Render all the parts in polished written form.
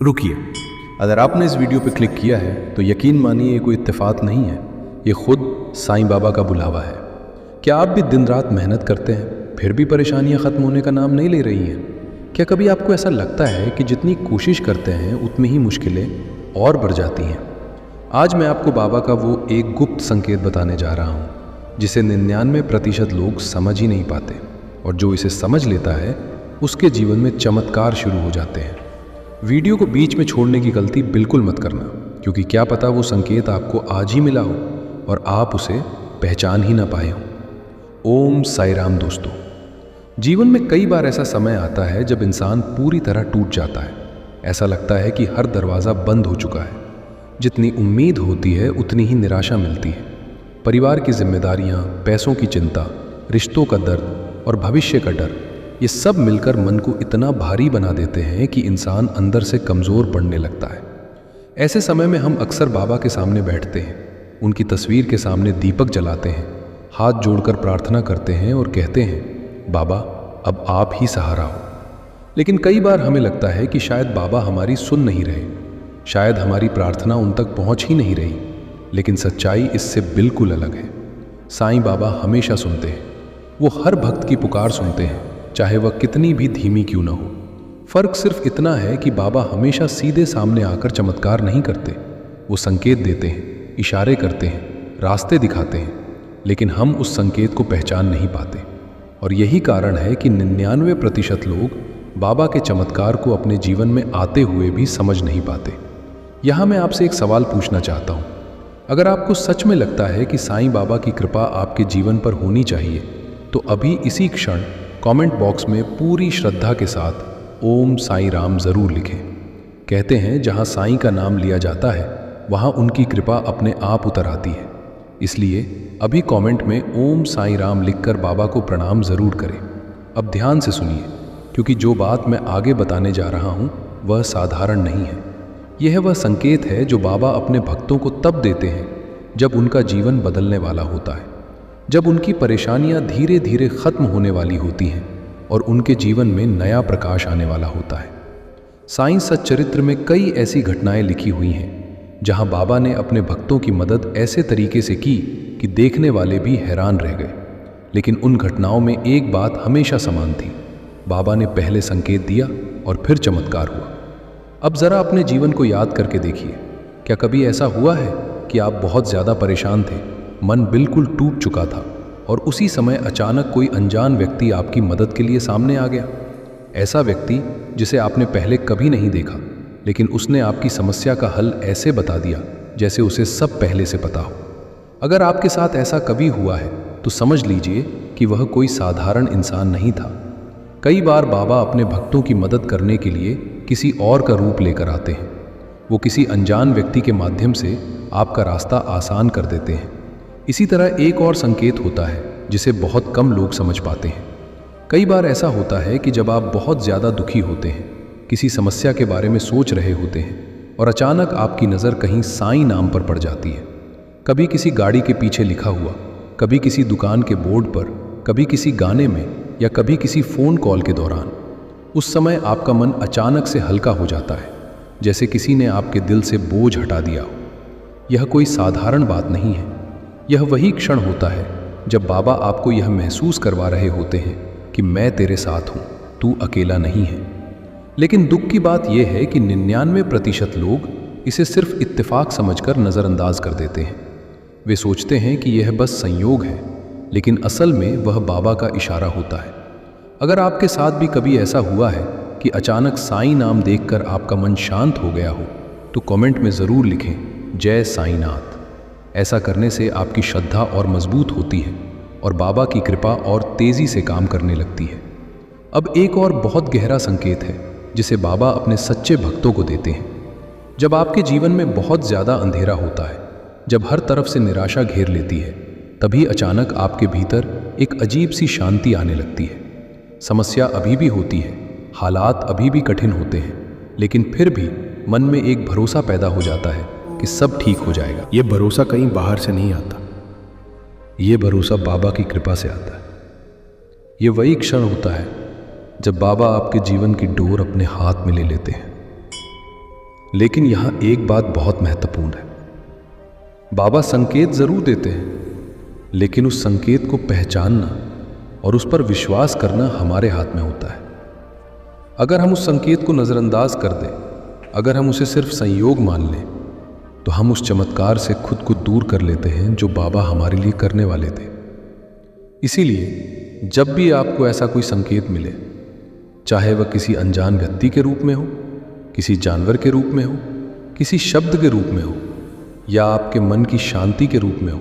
रुकिए, अगर आपने इस वीडियो पर क्लिक किया है तो यकीन मानिए ये कोई इत्तेफाक नहीं है, ये खुद साईं बाबा का बुलावा है। क्या आप भी दिन रात मेहनत करते हैं फिर भी परेशानियां ख़त्म होने का नाम नहीं ले रही हैं? क्या कभी आपको ऐसा लगता है कि जितनी कोशिश करते हैं उतनी ही मुश्किलें और बढ़ जाती हैं? आज मैं आपको बाबा का वो एक गुप्त संकेत बताने जा रहा हूँ जिसे 99% लोग समझ ही नहीं पाते, और जो इसे समझ लेता है उसके जीवन में चमत्कार शुरू हो जाते हैं। वीडियो को बीच में छोड़ने की गलती बिल्कुल मत करना, क्योंकि क्या पता वो संकेत आपको आज ही मिला हो और आप उसे पहचान ही ना पाए हो। ओम साई राम। दोस्तों, जीवन में कई बार ऐसा समय आता है जब इंसान पूरी तरह टूट जाता है। ऐसा लगता है कि हर दरवाज़ा बंद हो चुका है। जितनी उम्मीद होती है उतनी ही निराशा मिलती है। परिवार की जिम्मेदारियां, पैसों की चिंता, रिश्तों का दर्द और भविष्य का डर, ये सब मिलकर मन को इतना भारी बना देते हैं कि इंसान अंदर से कमज़ोर पड़ने लगता है। ऐसे समय में हम अक्सर बाबा के सामने बैठते हैं, उनकी तस्वीर के सामने दीपक जलाते हैं, हाथ जोड़कर प्रार्थना करते हैं और कहते हैं, बाबा अब आप ही सहारा हो। लेकिन कई बार हमें लगता है कि शायद बाबा हमारी सुन नहीं रहे, शायद हमारी प्रार्थना उन तक पहुंच ही नहीं रही। लेकिन सच्चाई इससे बिल्कुल अलग है। साईं बाबा हमेशा सुनते हैं। वो हर भक्त की पुकार सुनते हैं, चाहे वह कितनी भी धीमी क्यों न हो। फर्क सिर्फ इतना है कि बाबा हमेशा सीधे सामने आकर चमत्कार नहीं करते। वो संकेत देते हैं, इशारे करते हैं, रास्ते दिखाते हैं, लेकिन हम उस संकेत को पहचान नहीं पाते। और यही कारण है कि 99% लोग बाबा के चमत्कार को अपने जीवन में आते हुए भी समझ नहीं पाते। यहाँ मैं आपसे एक सवाल पूछना चाहता हूँ। अगर आपको सच में लगता है कि साईं बाबा की कृपा आपके जीवन पर होनी चाहिए, तो अभी इसी क्षण कमेंट बॉक्स में पूरी श्रद्धा के साथ ओम साई राम ज़रूर लिखें। कहते हैं जहाँ साईं का नाम लिया जाता है वहाँ उनकी कृपा अपने आप उतर आती है। इसलिए अभी कमेंट में ओम साई राम लिखकर बाबा को प्रणाम ज़रूर करें। अब ध्यान से सुनिए, क्योंकि जो बात मैं आगे बताने जा रहा हूँ वह साधारण नहीं है। यह वह संकेत है जो बाबा अपने भक्तों को तब देते हैं जब उनका जीवन बदलने वाला होता है, जब उनकी परेशानियां धीरे धीरे खत्म होने वाली होती हैं और उनके जीवन में नया प्रकाश आने वाला होता है। साईं सच्चरित्र में कई ऐसी घटनाएं लिखी हुई हैं जहां बाबा ने अपने भक्तों की मदद ऐसे तरीके से की कि देखने वाले भी हैरान रह गए। लेकिन उन घटनाओं में एक बात हमेशा समान थी, बाबा ने पहले संकेत दिया और फिर चमत्कार हुआ। अब ज़रा अपने जीवन को याद करके देखिए, क्या कभी ऐसा हुआ है कि आप बहुत ज़्यादा परेशान थे, मन बिल्कुल टूट चुका था, और उसी समय अचानक कोई अनजान व्यक्ति आपकी मदद के लिए सामने आ गया? ऐसा व्यक्ति जिसे आपने पहले कभी नहीं देखा, लेकिन उसने आपकी समस्या का हल ऐसे बता दिया जैसे उसे सब पहले से पता हो। अगर आपके साथ ऐसा कभी हुआ है तो समझ लीजिए कि वह कोई साधारण इंसान नहीं था। कई बार बाबा अपने भक्तों की मदद करने के लिए किसी और का रूप लेकर आते हैं। वो किसी अनजान व्यक्ति के माध्यम से आपका रास्ता आसान कर देते हैं। इसी तरह एक और संकेत होता है जिसे बहुत कम लोग समझ पाते हैं। कई बार ऐसा होता है कि जब आप बहुत ज़्यादा दुखी होते हैं, किसी समस्या के बारे में सोच रहे होते हैं, और अचानक आपकी नज़र कहीं साईं नाम पर पड़ जाती है। कभी किसी गाड़ी के पीछे लिखा हुआ, कभी किसी दुकान के बोर्ड पर, कभी किसी गाने में, या कभी किसी फ़ोन कॉल के दौरान। उस समय आपका मन अचानक से हल्का हो जाता है, जैसे किसी ने आपके दिल से बोझ हटा दिया हो। यह कोई साधारण बात नहीं है। यह वही क्षण होता है जब बाबा आपको यह महसूस करवा रहे होते हैं कि मैं तेरे साथ हूँ, तू अकेला नहीं है। लेकिन दुख की बात यह है कि 99% लोग इसे सिर्फ इत्तेफाक समझकर नज़रअंदाज कर देते हैं। वे सोचते हैं कि यह बस संयोग है, लेकिन असल में वह बाबा का इशारा होता है। अगर आपके साथ भी कभी ऐसा हुआ है कि अचानक साईं नाम देखकर आपका मन शांत हो गया हो, तो कमेंट में ज़रूर लिखें, जय साईंनाथ। ऐसा करने से आपकी श्रद्धा और मजबूत होती है और बाबा की कृपा और तेज़ी से काम करने लगती है। अब एक और बहुत गहरा संकेत है जिसे बाबा अपने सच्चे भक्तों को देते हैं। जब आपके जीवन में बहुत ज़्यादा अंधेरा होता है, जब हर तरफ से निराशा घेर लेती है, तभी अचानक आपके भीतर एक अजीब सी शांति आने लगती है। समस्या अभी भी होती है, हालात अभी भी कठिन होते हैं, लेकिन फिर भी मन में एक भरोसा पैदा हो जाता है कि सब ठीक हो जाएगा। ये भरोसा कहीं बाहर से नहीं आता, ये भरोसा बाबा की कृपा से आता है। ये वही क्षण होता है जब बाबा आपके जीवन की डोर अपने हाथ में ले लेते हैं। लेकिन यहां एक बात बहुत महत्वपूर्ण है। बाबा संकेत जरूर देते हैं, लेकिन उस संकेत को पहचानना और उस पर विश्वास करना हमारे हाथ में होता है। अगर हम उस संकेत को नजरअंदाज कर दें, अगर हम उसे सिर्फ संयोग मान लें, तो हम उस चमत्कार से खुद को दूर कर लेते हैं जो बाबा हमारे लिए करने वाले थे। इसीलिए जब भी आपको ऐसा कोई संकेत मिले, चाहे वह किसी अनजान व्यक्ति के रूप में हो, किसी जानवर के रूप में हो, किसी शब्द के रूप में हो, या आपके मन की शांति के रूप में हो,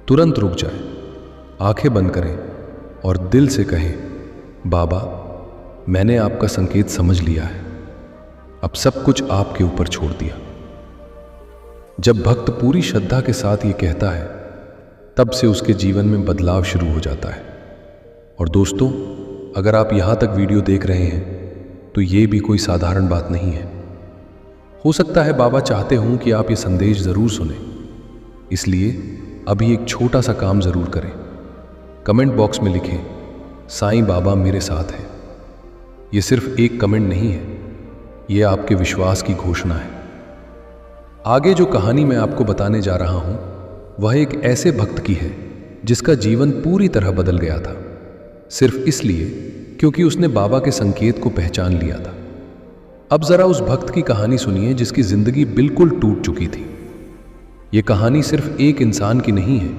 तुरंत रुक जाए, आंखें बंद करें और दिल से कहें, बाबा, मैंने आपका संकेत समझ लिया है, अब सब कुछ आपके ऊपर छोड़ दिया। जब भक्त पूरी श्रद्धा के साथ ये कहता है, तब से उसके जीवन में बदलाव शुरू हो जाता है। और दोस्तों, अगर आप यहाँ तक वीडियो देख रहे हैं तो ये भी कोई साधारण बात नहीं है। हो सकता है बाबा चाहते हों कि आप ये संदेश ज़रूर सुनें, इसलिए अभी एक छोटा सा काम ज़रूर करें। कमेंट बॉक्स में लिखें, साईं बाबा मेरे साथ हैं। ये सिर्फ एक कमेंट नहीं है, ये आपके विश्वास की घोषणा है। आगे जो कहानी मैं आपको बताने जा रहा हूं, वह एक ऐसे भक्त की है जिसका जीवन पूरी तरह बदल गया था, सिर्फ इसलिए क्योंकि उसने बाबा के संकेत को पहचान लिया था। अब जरा उस भक्त की कहानी सुनिए जिसकी जिंदगी बिल्कुल टूट चुकी थी। ये कहानी सिर्फ एक इंसान की नहीं है,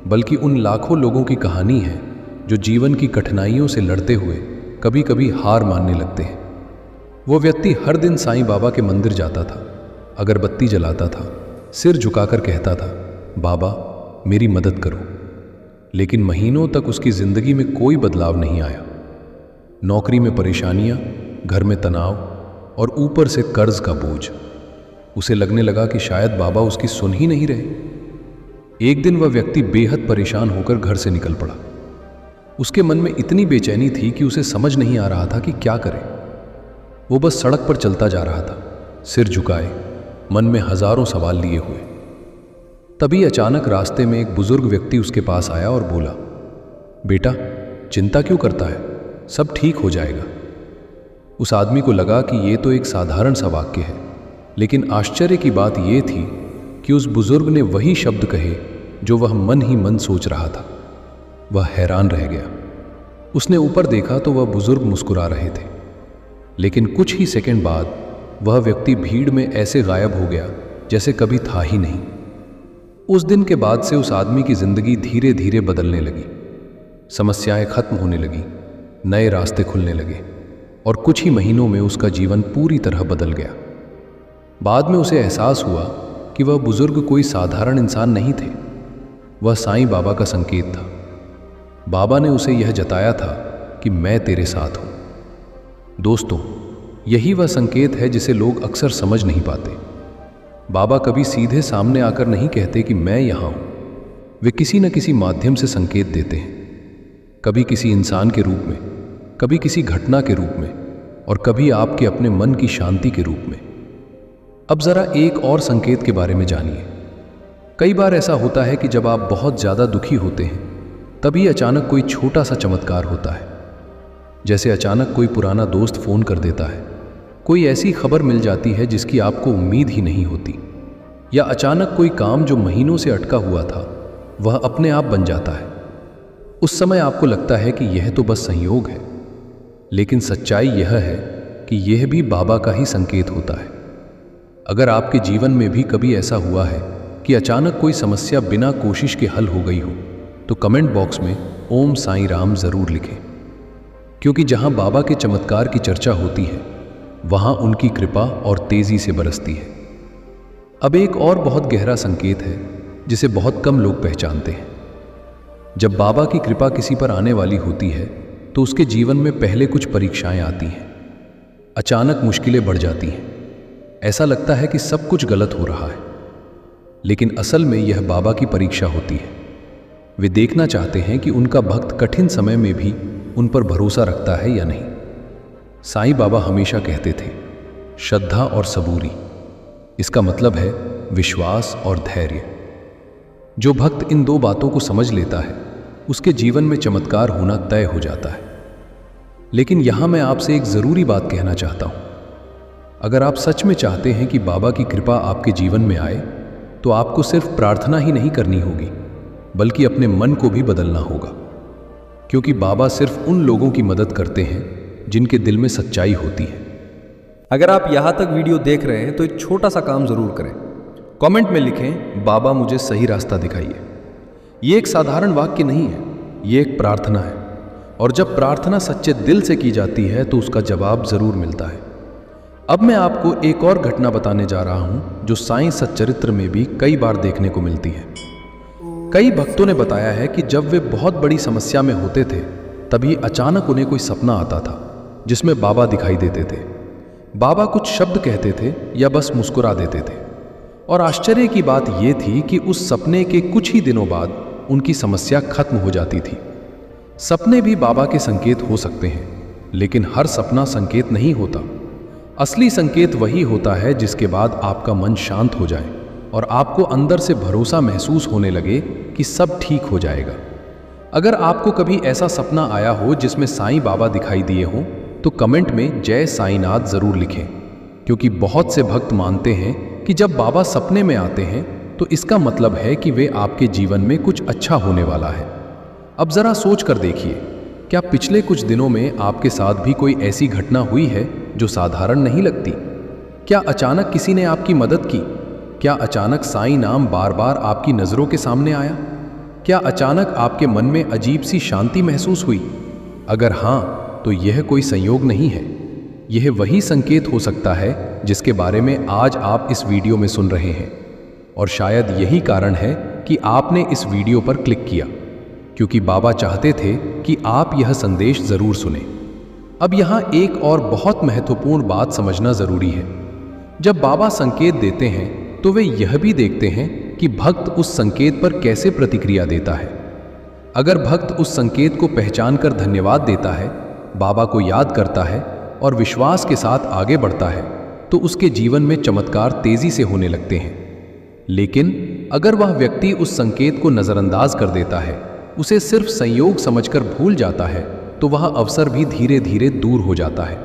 बल्कि उन लाखों लोगों की कहानी है जो जीवन की कठिनाइयों से लड़ते हुए कभी कभी हार मानने लगते हैं। वो व्यक्ति हर दिन साईं बाबा के मंदिर जाता था, अगरबत्ती जलाता था, सिर झुकाकर कहता था, बाबा मेरी मदद करो। लेकिन महीनों तक उसकी जिंदगी में कोई बदलाव नहीं आया। नौकरी में परेशानियां, घर में तनाव और ऊपर से कर्ज का बोझ। उसे लगने लगा कि शायद बाबा उसकी सुन ही नहीं रहे। एक दिन वह व्यक्ति बेहद परेशान होकर घर से निकल पड़ा। उसके मन में इतनी बेचैनी थी कि उसे समझ नहीं आ रहा था कि क्या करे। वो बस सड़क पर चलता जा रहा था, सिर झुकाए, मन में हजारों सवाल लिए हुए। तभी अचानक रास्ते में एक बुजुर्ग व्यक्ति उसके पास आया और बोला, बेटा चिंता क्यों करता है, सब ठीक हो जाएगा। उस आदमी को लगा कि ये तो एक साधारण सा वाक्य है, लेकिन आश्चर्य की बात यह थी कि उस बुजुर्ग ने वही शब्द कहे जो वह मन ही मन सोच रहा था। वह हैरान रह गया। उसने ऊपर देखा तो वह बुजुर्ग मुस्कुरा रहे थे, लेकिन कुछ ही सेकंड बाद वह व्यक्ति भीड़ में ऐसे गायब हो गया जैसे कभी था ही नहीं। उस दिन के बाद से उस आदमी की जिंदगी धीरे धीरे बदलने लगी। समस्याएं खत्म होने लगी, नए रास्ते खुलने लगे और कुछ ही महीनों में उसका जीवन पूरी तरह बदल गया। बाद में उसे एहसास हुआ कि वह बुजुर्ग कोई साधारण इंसान नहीं थे, वह साईं बाबा का संकेत था। बाबा ने उसे यह जताया था कि मैं तेरे साथ हूं। दोस्तों, यही वह संकेत है जिसे लोग अक्सर समझ नहीं पाते। बाबा कभी सीधे सामने आकर नहीं कहते कि मैं यहां हूं। वे किसी न किसी माध्यम से संकेत देते हैं, कभी किसी इंसान के रूप में, कभी किसी घटना के रूप में, और कभी आपके अपने मन की शांति के रूप में। अब जरा एक और संकेत के बारे में जानिए। कई बार ऐसा होता है कि जब आप बहुत ज्यादा दुखी होते हैं, तभी अचानक कोई छोटा सा चमत्कार होता है। जैसे अचानक कोई पुराना दोस्त फोन कर देता है, कोई ऐसी खबर मिल जाती है जिसकी आपको उम्मीद ही नहीं होती, या अचानक कोई काम जो महीनों से अटका हुआ था वह अपने आप बन जाता है। उस समय आपको लगता है कि यह तो बस संयोग है, लेकिन सच्चाई यह है कि यह भी बाबा का ही संकेत होता है। अगर आपके जीवन में भी कभी ऐसा हुआ है कि अचानक कोई समस्या बिना कोशिश के हल हो गई हो, तो कमेंट बॉक्स में ओम साईं राम जरूर लिखें, क्योंकि जहां बाबा के चमत्कार की चर्चा होती है, वहां उनकी कृपा और तेजी से बरसती है। अब एक और बहुत गहरा संकेत है जिसे बहुत कम लोग पहचानते हैं। जब बाबा की कृपा किसी पर आने वाली होती है, तो उसके जीवन में पहले कुछ परीक्षाएं आती हैं। अचानक मुश्किलें बढ़ जाती हैं, ऐसा लगता है कि सब कुछ गलत हो रहा है, लेकिन असल में यह बाबा की परीक्षा होती है। वे देखना चाहते हैं कि उनका भक्त कठिन समय में भी उन पर भरोसा रखता है या नहीं। साईं बाबा हमेशा कहते थे, श्रद्धा और सबूरी, इसका मतलब है विश्वास और धैर्य। जो भक्त इन दो बातों को समझ लेता है, उसके जीवन में चमत्कार होना तय हो जाता है। लेकिन यहां मैं आपसे एक जरूरी बात कहना चाहता हूं। अगर आप सच में चाहते हैं कि बाबा की कृपा आपके जीवन में आए, तो आपको सिर्फ प्रार्थना ही नहीं करनी होगी, बल्कि अपने मन को भी बदलना होगा। क्योंकि बाबा सिर्फ उन लोगों की मदद करते हैं जिनके दिल में सच्चाई होती है। अगर आप यहाँ तक वीडियो देख रहे हैं तो एक छोटा सा काम ज़रूर करें। कमेंट में लिखें, बाबा मुझे सही रास्ता दिखाइए। ये एक साधारण वाक्य नहीं है, ये एक प्रार्थना है। और जब प्रार्थना सच्चे दिल से की जाती है तो उसका जवाब ज़रूर मिलता है। अब मैं आपको एक और घटना बताने जा रहा हूँ जो साईं सच्चरित्र में भी कई बार देखने को मिलती है। कई भक्तों ने बताया है कि जब वे बहुत बड़ी समस्या में होते थे, तभी अचानक उन्हें कोई सपना आता था जिसमें बाबा दिखाई देते थे। बाबा कुछ शब्द कहते थे या बस मुस्कुरा देते थे। और आश्चर्य की बात यह थी कि उस सपने के कुछ ही दिनों बाद उनकी समस्या खत्म हो जाती थी। सपने भी बाबा के संकेत हो सकते हैं, लेकिन हर सपना संकेत नहीं होता। असली संकेत वही होता है जिसके बाद आपका मन शांत हो जाए और आपको अंदर से भरोसा महसूस होने लगे कि सब ठीक हो जाएगा। अगर आपको कभी ऐसा सपना आया हो जिसमें साईं बाबा दिखाई दिए हों, तो कमेंट में जय साईनाथ ज़रूर लिखें। क्योंकि बहुत से भक्त मानते हैं कि जब बाबा सपने में आते हैं तो इसका मतलब है कि वे आपके जीवन में कुछ अच्छा होने वाला है। अब ज़रा सोच कर देखिए, क्या पिछले कुछ दिनों में आपके साथ भी कोई ऐसी घटना हुई है जो साधारण नहीं लगती? क्या अचानक किसी ने आपकी मदद की? क्या अचानक साईं नाम बार बार आपकी नज़रों के सामने आया? क्या अचानक आपके मन में अजीब सी शांति महसूस हुई? अगर हाँ, तो यह कोई संयोग नहीं है, यह वही संकेत हो सकता है जिसके बारे में आज आप इस वीडियो में सुन रहे हैं। और शायद यही कारण है कि आपने इस वीडियो पर क्लिक किया, क्योंकि बाबा चाहते थे कि आप यह संदेश ज़रूर सुने। अब यहाँ एक और बहुत महत्वपूर्ण बात समझना ज़रूरी है। जब बाबा संकेत देते हैं तो वे यह भी देखते हैं कि भक्त उस संकेत पर कैसे प्रतिक्रिया देता है। अगर भक्त उस संकेत को पहचान कर धन्यवाद देता है, बाबा को याद करता है और विश्वास के साथ आगे बढ़ता है, तो उसके जीवन में चमत्कार तेजी से होने लगते हैं। लेकिन अगर वह व्यक्ति उस संकेत को नज़रअंदाज कर देता है, उसे सिर्फ संयोग समझकर भूल जाता है, तो वह अवसर भी धीरे धीरे दूर हो जाता है।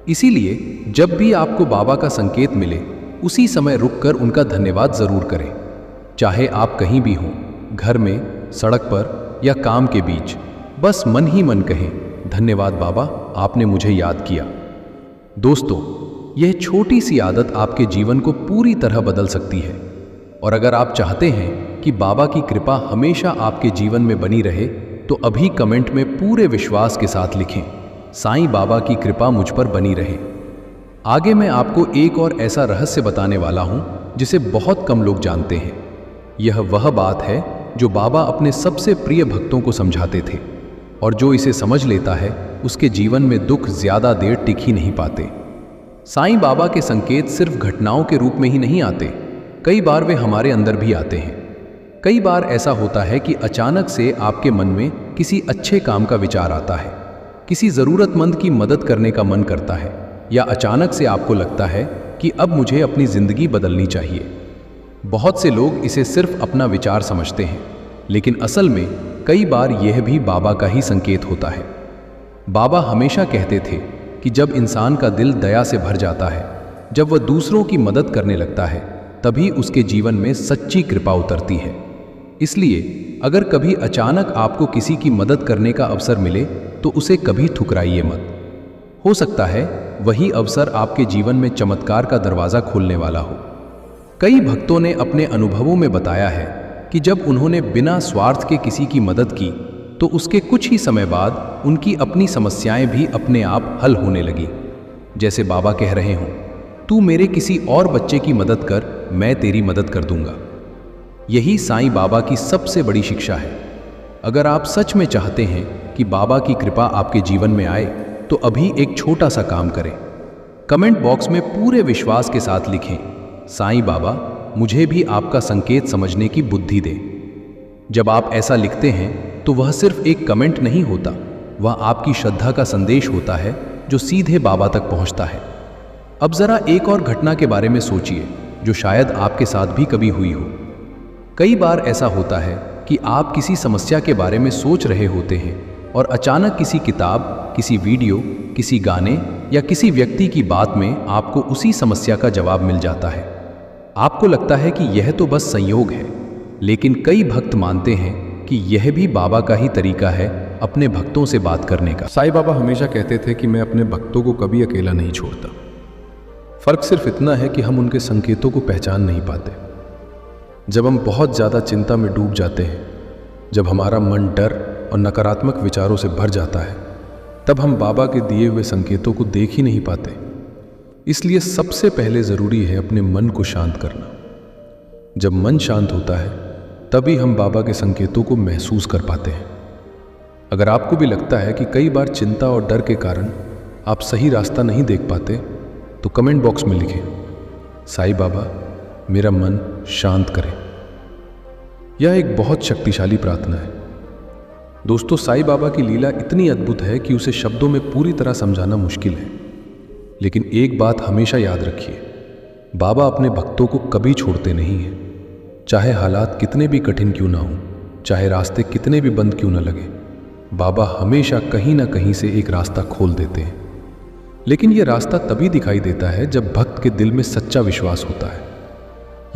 इसीलिए जब भी आपको बाबा का संकेत मिले, उसी समय रुककर उनका धन्यवाद ज़रूर करें। चाहे आप कहीं भी हों, घर में, सड़क पर या काम के बीच, बस मन ही मन कहें, धन्यवाद बाबा, आपने मुझे याद किया। दोस्तों, यह छोटी सी आदत आपके जीवन को पूरी तरह बदल सकती है। और अगर आप चाहते हैं कि बाबा की कृपा हमेशा आपके जीवन में बनी रहे, तो अभी कमेंट में पूरे विश्वास के साथ लिखें, साईं बाबा की कृपा मुझ पर बनी रहे। आगे मैं आपको एक और ऐसा रहस्य बताने वाला हूं जिसे बहुत कम लोग जानते हैं। यह वह बात है जो बाबा अपने सबसे प्रिय भक्तों को समझाते थे, और जो इसे समझ लेता है उसके जीवन में दुख ज्यादा देर टिक ही नहीं पाते। साईं बाबा के संकेत सिर्फ घटनाओं के रूप में ही नहीं आते, कई बार वे हमारे अंदर भी आते हैं। कई बार ऐसा होता है कि अचानक से आपके मन में किसी अच्छे काम का विचार आता है, किसी ज़रूरतमंद की मदद करने का मन करता है, या अचानक से आपको लगता है कि अब मुझे अपनी ज़िंदगी बदलनी चाहिए। बहुत से लोग इसे सिर्फ अपना विचार समझते हैं, लेकिन असल में कई बार यह भी बाबा का ही संकेत होता है। बाबा हमेशा कहते थे कि जब इंसान का दिल दया से भर जाता है, जब वह दूसरों की मदद करने लगता है, तभी उसके जीवन में सच्ची कृपा उतरती है। इसलिए अगर कभी अचानक आपको किसी की मदद करने का अवसर मिले, तो उसे कभी ठुकराइए मत। हो सकता है वही अवसर आपके जीवन में चमत्कार का दरवाज़ा खोलने वाला हो। कई भक्तों ने अपने अनुभवों में बताया है कि जब उन्होंने बिना स्वार्थ के किसी की मदद की, तो उसके कुछ ही समय बाद उनकी अपनी समस्याएं भी अपने आप हल होने लगी। जैसे बाबा कह रहे हों, तू मेरे किसी और बच्चे की मदद कर, मैं तेरी मदद कर दूंगा। यही साईं बाबा की सबसे बड़ी शिक्षा है। अगर आप सच में चाहते हैं कि बाबा की कृपा आपके जीवन में आए, तो अभी एक छोटा सा काम करें। कमेंट बॉक्स में पूरे विश्वास के साथ लिखें, साईं बाबा मुझे भी आपका संकेत समझने की बुद्धि दे। जब आप ऐसा लिखते हैं तो वह सिर्फ एक कमेंट नहीं होता, वह आपकी श्रद्धा का संदेश होता है जो सीधे बाबा तक पहुंचता है। अब जरा एक और घटना के बारे में सोचिए जो शायद आपके साथ भी कभी हुई हो। कई बार ऐसा होता है कि आप किसी समस्या के बारे में सोच रहे होते हैं और अचानक किसी किताब किसी वीडियो, किसी गाने या किसी व्यक्ति की बात में आपको उसी समस्या का जवाब मिल जाता है। आपको लगता है कि यह तो बस संयोग है, लेकिन कई भक्त मानते हैं कि यह भी बाबा का ही तरीका है अपने भक्तों से बात करने का। साईं बाबा हमेशा कहते थे कि मैं अपने भक्तों को कभी अकेला नहीं छोड़ता। फर्क सिर्फ इतना है कि हम उनके संकेतों को पहचान नहीं पाते। जब हम बहुत ज़्यादा चिंता में डूब जाते हैं, जब हमारा मन डर और नकारात्मक विचारों से भर जाता है, तब हम बाबा के दिए हुए संकेतों को देख ही नहीं पाते। इसलिए सबसे पहले ज़रूरी है अपने मन को शांत करना। जब मन शांत होता है तभी हम बाबा के संकेतों को महसूस कर पाते हैं। अगर आपको भी लगता है कि कई बार चिंता और डर के कारण आप सही रास्ता नहीं देख पाते, तो कमेंट बॉक्स में लिखें, साईं बाबा मेरा मन शांत करें। यह एक बहुत शक्तिशाली प्रार्थना है। दोस्तों, साईं बाबा की लीला इतनी अद्भुत है कि उसे शब्दों में पूरी तरह समझाना मुश्किल है। लेकिन एक बात हमेशा याद रखिए, बाबा अपने भक्तों को कभी छोड़ते नहीं हैं। चाहे हालात कितने भी कठिन क्यों ना हों, चाहे रास्ते कितने भी बंद क्यों ना लगे, बाबा हमेशा कहीं ना कहीं से एक रास्ता खोल देते हैं। लेकिन यह रास्ता तभी दिखाई देता है जब भक्त के दिल में सच्चा विश्वास होता है।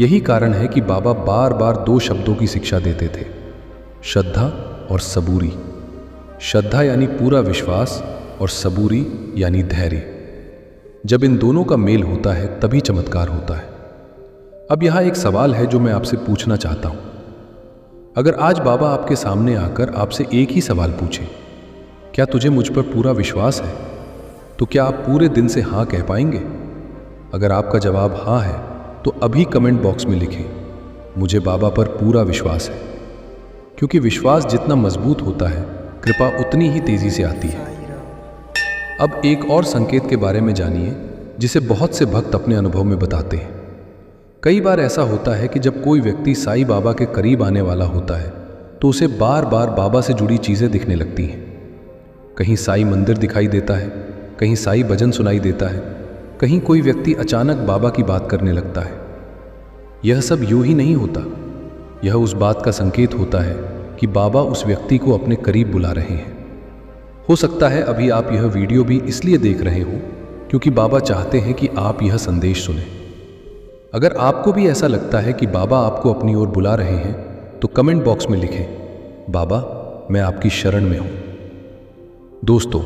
यही कारण है कि बाबा बार बार 2 शब्दों की शिक्षा देते थे, श्रद्धा और सबूरी। श्रद्धा यानी पूरा विश्वास और सबूरी यानी धैर्य। जब इन दोनों का मेल होता है तभी चमत्कार होता है। अब यहाँ एक सवाल है जो मैं आपसे पूछना चाहता हूँ। अगर आज बाबा आपके सामने आकर आपसे एक ही सवाल पूछे, क्या तुझे मुझ पर पूरा विश्वास है, तो क्या आप पूरे दिन से हाँ कह पाएंगे? अगर आपका जवाब हाँ है तो अभी कमेंट बॉक्स में लिखें, मुझे बाबा पर पूरा विश्वास है। क्योंकि विश्वास जितना मजबूत होता है, कृपा उतनी ही तेजी से आती है। अब एक और संकेत के बारे में जानिए जिसे बहुत से भक्त अपने अनुभव में बताते हैं। कई बार ऐसा होता है कि जब कोई व्यक्ति साईं बाबा के करीब आने वाला होता है तो उसे बार बार बाबा से जुड़ी चीज़ें दिखने लगती हैं। कहीं साईं मंदिर दिखाई देता है, कहीं साईं भजन सुनाई देता है, कहीं कोई व्यक्ति अचानक बाबा की बात करने लगता है। यह सब यूं ही नहीं होता। यह उस बात का संकेत होता है कि बाबा उस व्यक्ति को अपने करीब बुला रहे हैं। हो सकता है अभी आप यह वीडियो भी इसलिए देख रहे हो क्योंकि बाबा चाहते हैं कि आप यह संदेश सुनें। अगर आपको भी ऐसा लगता है कि बाबा आपको अपनी ओर बुला रहे हैं तो कमेंट बॉक्स में लिखें, बाबा मैं आपकी शरण में हूं। दोस्तों,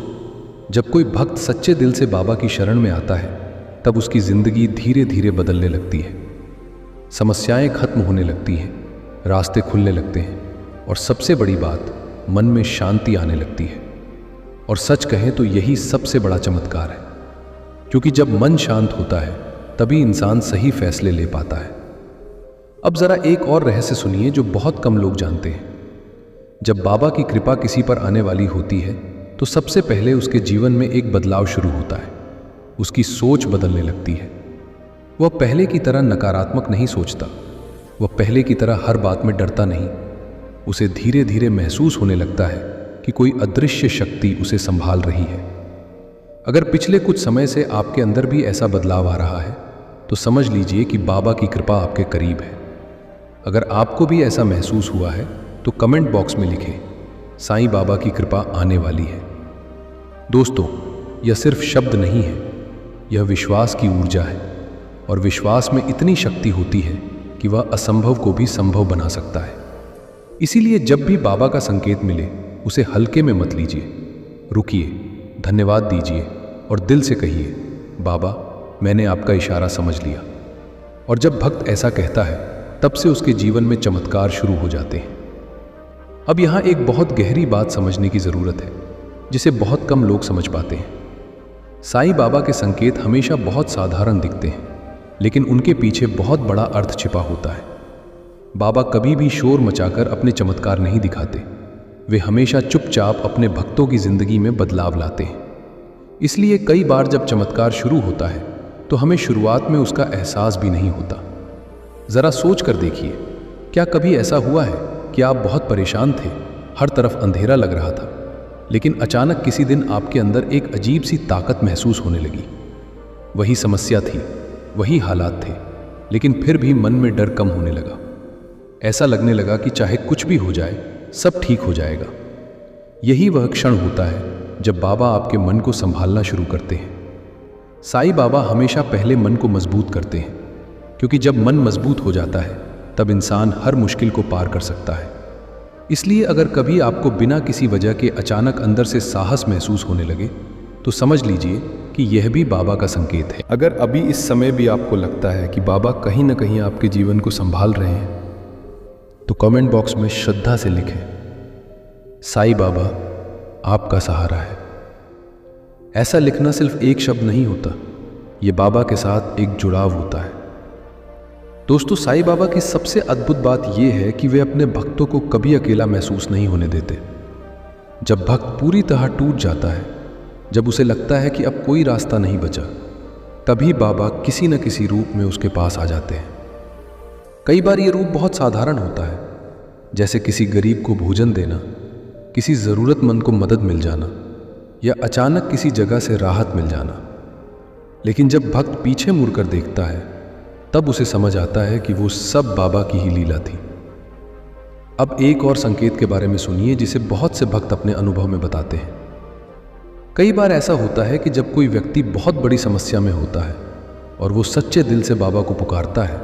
जब कोई भक्त सच्चे दिल से बाबा की शरण में आता है तब उसकी जिंदगी धीरे धीरे बदलने लगती है। समस्याएं खत्म होने लगती हैं, रास्ते खुलने लगते हैं और सबसे बड़ी बात, मन में शांति आने लगती है। और सच कहें तो यही सबसे बड़ा चमत्कार है, क्योंकि जब मन शांत होता है तभी इंसान सही फैसले ले पाता है। अब जरा एक और रहस्य सुनिए जो बहुत कम लोग जानते हैं। जब बाबा की कृपा किसी पर आने वाली होती है तो सबसे पहले उसके जीवन में एक बदलाव शुरू होता है। उसकी सोच बदलने लगती है। वह पहले की तरह नकारात्मक नहीं सोचता, वह पहले की तरह हर बात में डरता नहीं। उसे धीरे धीरे महसूस होने लगता है कि कोई अदृश्य शक्ति उसे संभाल रही है। अगर पिछले कुछ समय से आपके अंदर भी ऐसा बदलाव आ रहा है तो समझ लीजिए कि बाबा की कृपा आपके करीब है। अगर आपको भी ऐसा महसूस हुआ है तो कमेंट बॉक्स में लिखें, साईं बाबा की कृपा आने वाली है। दोस्तों, यह सिर्फ शब्द नहीं है, यह विश्वास की ऊर्जा है। और विश्वास में इतनी शक्ति होती है कि वह असंभव को भी संभव बना सकता है। इसीलिए जब भी बाबा का संकेत मिले उसे हल्के में मत लीजिए। रुकिए, धन्यवाद दीजिए और दिल से कहिए, बाबा मैंने आपका इशारा समझ लिया। और जब भक्त ऐसा कहता है तब से उसके जीवन में चमत्कार शुरू हो जाते हैं। अब यहाँ एक बहुत गहरी बात समझने की ज़रूरत है जिसे बहुत कम लोग समझ पाते हैं। साईं बाबा के संकेत हमेशा बहुत साधारण दिखते हैं, लेकिन उनके पीछे बहुत बड़ा अर्थ छिपा होता है। बाबा कभी भी शोर मचाकर अपने चमत्कार नहीं दिखाते। वे हमेशा चुपचाप अपने भक्तों की जिंदगी में बदलाव लाते हैं। इसलिए कई बार जब चमत्कार शुरू होता है तो हमें शुरुआत में उसका एहसास भी नहीं होता। ज़रा सोच कर देखिए, क्या कभी ऐसा हुआ है कि आप बहुत परेशान थे, हर तरफ अंधेरा लग रहा था, लेकिन अचानक किसी दिन आपके अंदर एक अजीब सी ताकत महसूस होने लगी? वही समस्या थी, वही हालात थे, लेकिन फिर भी मन में डर कम होने लगा। ऐसा लगने लगा कि चाहे कुछ भी हो जाए सब ठीक हो जाएगा। यही वह क्षण होता है जब बाबा आपके मन को संभालना शुरू करते हैं। साईं बाबा हमेशा पहले मन को मजबूत करते हैं, क्योंकि जब मन मजबूत हो जाता है तब इंसान हर मुश्किल को पार कर सकता है। इसलिए अगर कभी आपको बिना किसी वजह के अचानक अंदर से साहस महसूस होने लगे तो समझ लीजिए कि यह भी बाबा का संकेत है। अगर अभी इस समय भी आपको लगता है कि बाबा कहीं ना कहीं आपके जीवन को संभाल रहे हैं, तो कमेंट बॉक्स में श्रद्धा से लिखें, साईं बाबा आपका सहारा है। ऐसा लिखना सिर्फ एक शब्द नहीं होता, ये बाबा के साथ एक जुड़ाव होता है। दोस्तों, साईं बाबा की सबसे अद्भुत बात यह है कि वे अपने भक्तों को कभी अकेला महसूस नहीं होने देते। जब भक्त पूरी तरह टूट जाता है, जब उसे लगता है कि अब कोई रास्ता नहीं बचा, तभी बाबा किसी न किसी रूप में उसके पास आ जाते हैं। कई बार ये रूप बहुत साधारण होता है, जैसे किसी गरीब को भोजन देना, किसी ज़रूरतमंद को मदद मिल जाना, या अचानक किसी जगह से राहत मिल जाना। लेकिन जब भक्त पीछे मुड़कर देखता है, तब उसे समझ आता है कि वो सब बाबा की ही लीला थी। अब एक और संकेत के बारे में सुनिए, जिसे बहुत से भक्त अपने अनुभव में बताते हैं। कई बार ऐसा होता है कि जब कोई व्यक्ति बहुत बड़ी समस्या में होता है और वो सच्चे दिल से बाबा को पुकारता है,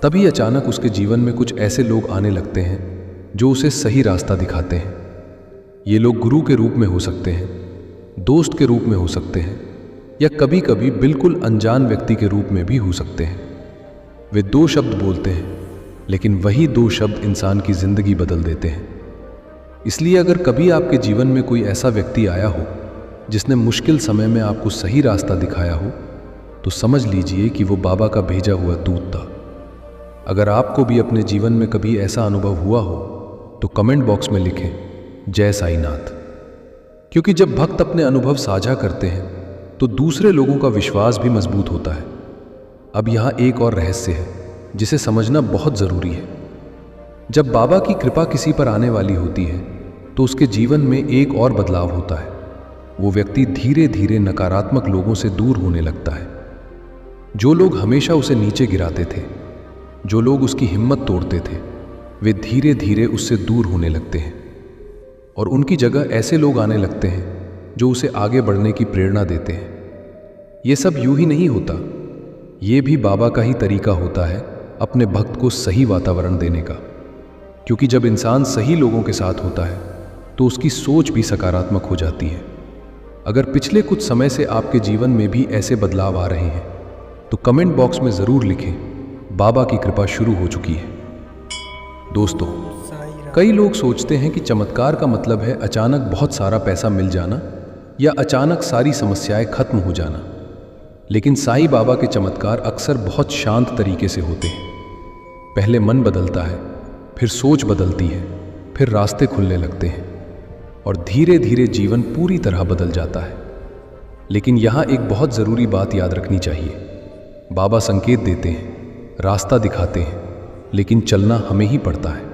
तभी अचानक उसके जीवन में कुछ ऐसे लोग आने लगते हैं जो उसे सही रास्ता दिखाते हैं। ये लोग गुरु के रूप में हो सकते हैं, दोस्त के रूप में हो सकते हैं, या कभी कभी बिल्कुल अनजान व्यक्ति के रूप में भी हो सकते हैं। वे दो शब्द बोलते हैं, लेकिन वही दो शब्द इंसान की जिंदगी बदल देते हैं। इसलिए अगर कभी आपके जीवन में कोई ऐसा व्यक्ति आया हो जिसने मुश्किल समय में आपको सही रास्ता दिखाया हो, तो समझ लीजिए कि वो बाबा का भेजा हुआ दूत था। अगर आपको भी अपने जीवन में कभी ऐसा अनुभव हुआ हो तो कमेंट बॉक्स में लिखें, जय साईनाथ। क्योंकि जब भक्त अपने अनुभव साझा करते हैं तो दूसरे लोगों का विश्वास भी मजबूत होता है। अब यहाँ एक और रहस्य है जिसे समझना बहुत ज़रूरी है। जब बाबा की कृपा किसी पर आने वाली होती है तो उसके जीवन में एक और बदलाव होता है। वो व्यक्ति धीरे धीरे नकारात्मक लोगों से दूर होने लगता है। जो लोग हमेशा उसे नीचे गिराते थे, जो लोग उसकी हिम्मत तोड़ते थे, वे धीरे धीरे उससे दूर होने लगते हैं और उनकी जगह ऐसे लोग आने लगते हैं जो उसे आगे बढ़ने की प्रेरणा देते हैं। ये सब यूं ही नहीं होता, ये भी बाबा का ही तरीका होता है अपने भक्त को सही वातावरण देने का। क्योंकि जब इंसान सही लोगों के साथ होता है तो उसकी सोच भी सकारात्मक हो जाती है। अगर पिछले कुछ समय से आपके जीवन में भी ऐसे बदलाव आ रहे हैं तो कमेंट बॉक्स में ज़रूर लिखें, बाबा की कृपा शुरू हो चुकी है। दोस्तों, कई लोग सोचते हैं कि चमत्कार का मतलब है अचानक बहुत सारा पैसा मिल जाना या अचानक सारी समस्याएं खत्म हो जाना। लेकिन साईं बाबा के चमत्कार अक्सर बहुत शांत तरीके से होते हैं। पहले मन बदलता है, फिर सोच बदलती है, फिर रास्ते खुलने लगते हैं और धीरे धीरे जीवन पूरी तरह बदल जाता है। लेकिन यहाँ एक बहुत ज़रूरी बात याद रखनी चाहिए। बाबा संकेत देते हैं, रास्ता दिखाते हैं, लेकिन चलना हमें ही पड़ता है।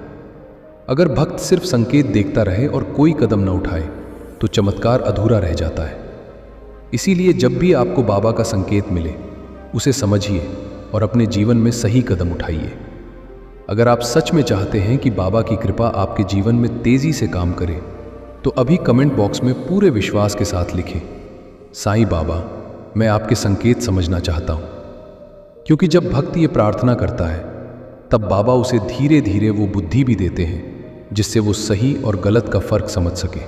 अगर भक्त सिर्फ संकेत देखता रहे और कोई कदम न उठाए तो चमत्कार अधूरा रह जाता है। इसीलिए जब भी आपको बाबा का संकेत मिले, उसे समझिए और अपने जीवन में सही कदम उठाइए। अगर आप सच में चाहते हैं कि बाबा की कृपा आपके जीवन में तेजी से काम करे, तो अभी कमेंट बॉक्स में पूरे विश्वास के साथ लिखें, साईं बाबा, मैं आपके संकेत समझना चाहता हूँ। क्योंकि जब भक्त ये प्रार्थना करता है, तब बाबा उसे धीरे धीरे वो बुद्धि भी देते हैं जिससे वो सही और गलत का फर्क समझ सके।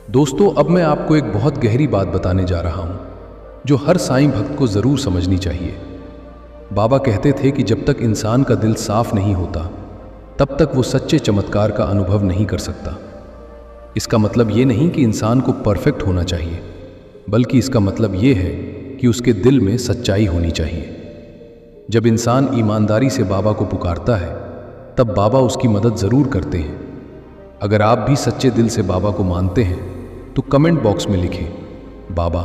दोस्तों, अब मैं आपको एक बहुत गहरी बात बताने जा रहा हूँ जो हर साईं भक्त को ज़रूर समझनी चाहिए। बाबा कहते थे कि जब तक इंसान का दिल साफ नहीं होता, तब तक वो सच्चे चमत्कार का अनुभव नहीं कर सकता। इसका मतलब ये नहीं कि इंसान को परफेक्ट होना चाहिए, बल्कि इसका मतलब ये है कि उसके दिल में सच्चाई होनी चाहिए। जब इंसान ईमानदारी से बाबा को पुकारता है, तब बाबा उसकी मदद ज़रूर करते हैं। अगर आप भी सच्चे दिल से बाबा को मानते हैं तो कमेंट बॉक्स में लिखें, बाबा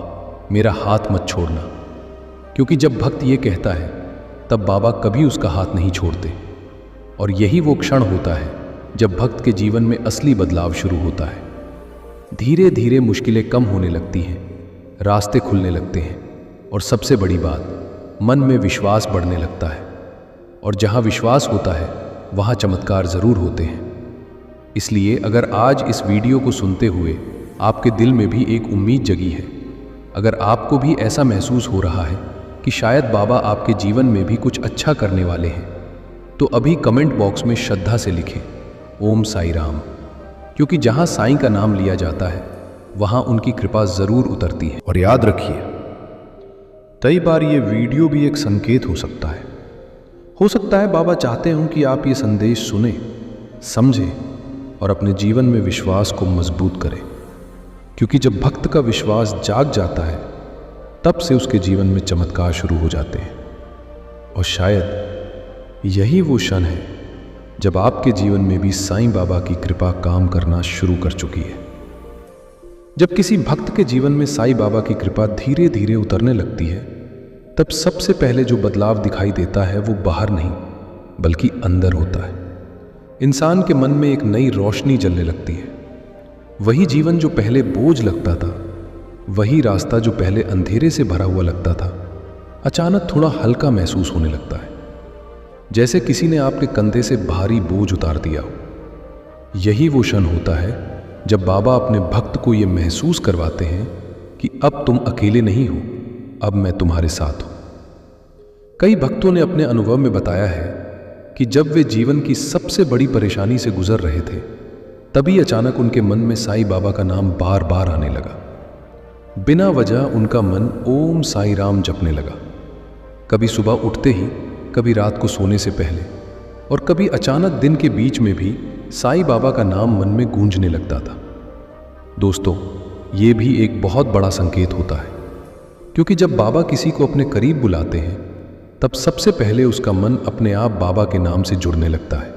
मेरा हाथ मत छोड़ना। क्योंकि जब भक्त ये कहता है, तब बाबा कभी उसका हाथ नहीं छोड़ते। और यही वो क्षण होता है जब भक्त के जीवन में असली बदलाव शुरू होता है। धीरे धीरे मुश्किलें कम होने लगती हैं, रास्ते खुलने लगते हैं और सबसे बड़ी बात, मन में विश्वास बढ़ने लगता है। और जहाँ विश्वास होता है, वहाँ चमत्कार ज़रूर होते हैं। इसलिए अगर आज इस वीडियो को सुनते हुए आपके दिल में भी एक उम्मीद जगी है। अगर आपको भी ऐसा महसूस हो रहा है कि शायद बाबा आपके जीवन में भी कुछ अच्छा करने वाले हैं, तो अभी कमेंट बॉक्स में श्रद्धा से लिखें ओम साई राम, क्योंकि जहां साईं का नाम लिया जाता है वहां उनकी कृपा जरूर उतरती है। और याद रखिए, कई बार ये वीडियो भी एक संकेत हो सकता है। हो सकता है बाबा चाहते हों कि आप ये संदेश सुने, समझें और अपने जीवन में विश्वास को मजबूत करें, क्योंकि जब भक्त का विश्वास जाग जाता है तब से उसके जीवन में चमत्कार शुरू हो जाते हैं। और शायद यही वो क्षण है जब आपके जीवन में भी साईं बाबा की कृपा काम करना शुरू कर चुकी है। जब किसी भक्त के जीवन में साईं बाबा की कृपा धीरे धीरे उतरने लगती है, तब सबसे पहले जो बदलाव दिखाई देता है वो बाहर नहीं बल्कि अंदर होता है। इंसान के मन में एक नई रोशनी जलने लगती है। वही जीवन जो पहले बोझ लगता था, वही रास्ता जो पहले अंधेरे से भरा हुआ लगता था, अचानक थोड़ा हल्का महसूस होने लगता है, जैसे किसी ने आपके कंधे से भारी बोझ उतार दिया हो। यही वो क्षण होता है जब बाबा अपने भक्त को ये महसूस करवाते हैं कि अब तुम अकेले नहीं हो, अब मैं तुम्हारे साथ हूं। कई भक्तों ने अपने अनुभव में बताया है कि जब वे जीवन की सबसे बड़ी परेशानी से गुजर रहे थे, तभी अचानक उनके मन में साईं बाबा का नाम बार बार आने लगा। बिना वजह उनका मन ओम साई राम जपने लगा। कभी सुबह उठते ही, कभी रात को सोने से पहले, और कभी अचानक दिन के बीच में भी साईं बाबा का नाम मन में गूंजने लगता था। दोस्तों, ये भी एक बहुत बड़ा संकेत होता है, क्योंकि जब बाबा किसी को अपने करीब बुलाते हैं तब सबसे पहले उसका मन अपने आप बाबा के नाम से जुड़ने लगता है।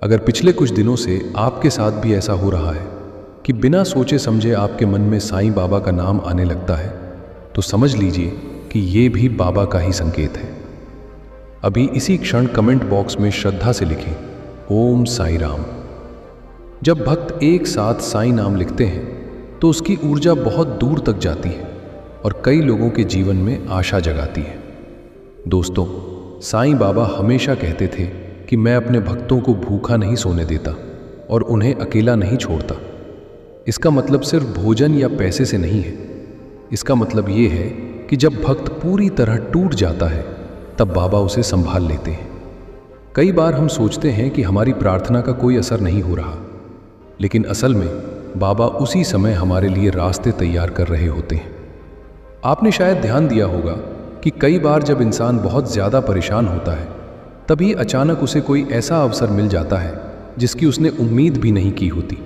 अगर पिछले कुछ दिनों से आपके साथ भी ऐसा हो रहा है कि बिना सोचे समझे आपके मन में साईं बाबा का नाम आने लगता है, तो समझ लीजिए कि ये भी बाबा का ही संकेत है। अभी इसी क्षण कमेंट बॉक्स में श्रद्धा से लिखें ओम साई राम। जब भक्त एक साथ साईं नाम लिखते हैं तो उसकी ऊर्जा बहुत दूर तक जाती है और कई लोगों के जीवन में आशा जगाती है। दोस्तों, साईं बाबा हमेशा कहते थे कि मैं अपने भक्तों को भूखा नहीं सोने देता और उन्हें अकेला नहीं छोड़ता। इसका मतलब सिर्फ भोजन या पैसे से नहीं है। इसका मतलब ये है कि जब भक्त पूरी तरह टूट जाता है तब बाबा उसे संभाल लेते हैं। कई बार हम सोचते हैं कि हमारी प्रार्थना का कोई असर नहीं हो रहा, लेकिन असल में बाबा उसी समय हमारे लिए रास्ते तैयार कर रहे होते हैं। आपने शायद ध्यान दिया होगा कि कई बार जब इंसान बहुत ज़्यादा परेशान होता है, तभी अचानक उसे कोई ऐसा अवसर मिल जाता है जिसकी उसने उम्मीद भी नहीं की होती।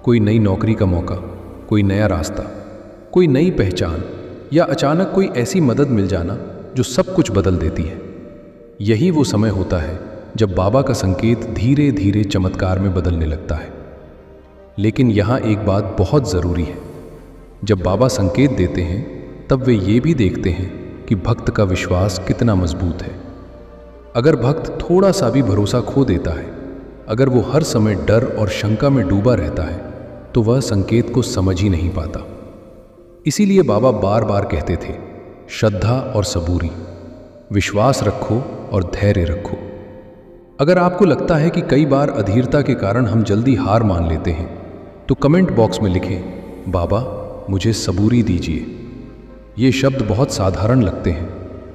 कोई नई नौकरी का मौका, कोई नया रास्ता, कोई नई पहचान, या अचानक कोई ऐसी मदद मिल जाना जो सब कुछ बदल देती है। यही वो समय होता है जब बाबा का संकेत धीरे धीरे चमत्कार में बदलने लगता है। लेकिन यहाँ एक बात बहुत ज़रूरी है, जब बाबा संकेत देते हैं तब वे ये भी देखते हैं कि भक्त का विश्वास कितना मजबूत है। अगर भक्त थोड़ा सा भी भरोसा खो देता है, अगर वो हर समय डर और शंका में डूबा रहता है, तो वह संकेत को समझ ही नहीं पाता। इसीलिए बाबा बार बार कहते थे, श्रद्धा और सबूरी, विश्वास रखो और धैर्य रखो। अगर आपको लगता है कि कई बार अधीरता के कारण हम जल्दी हार मान लेते हैं, तो कमेंट बॉक्स में लिखें बाबा मुझे सबूरी दीजिए। ये शब्द बहुत साधारण लगते हैं,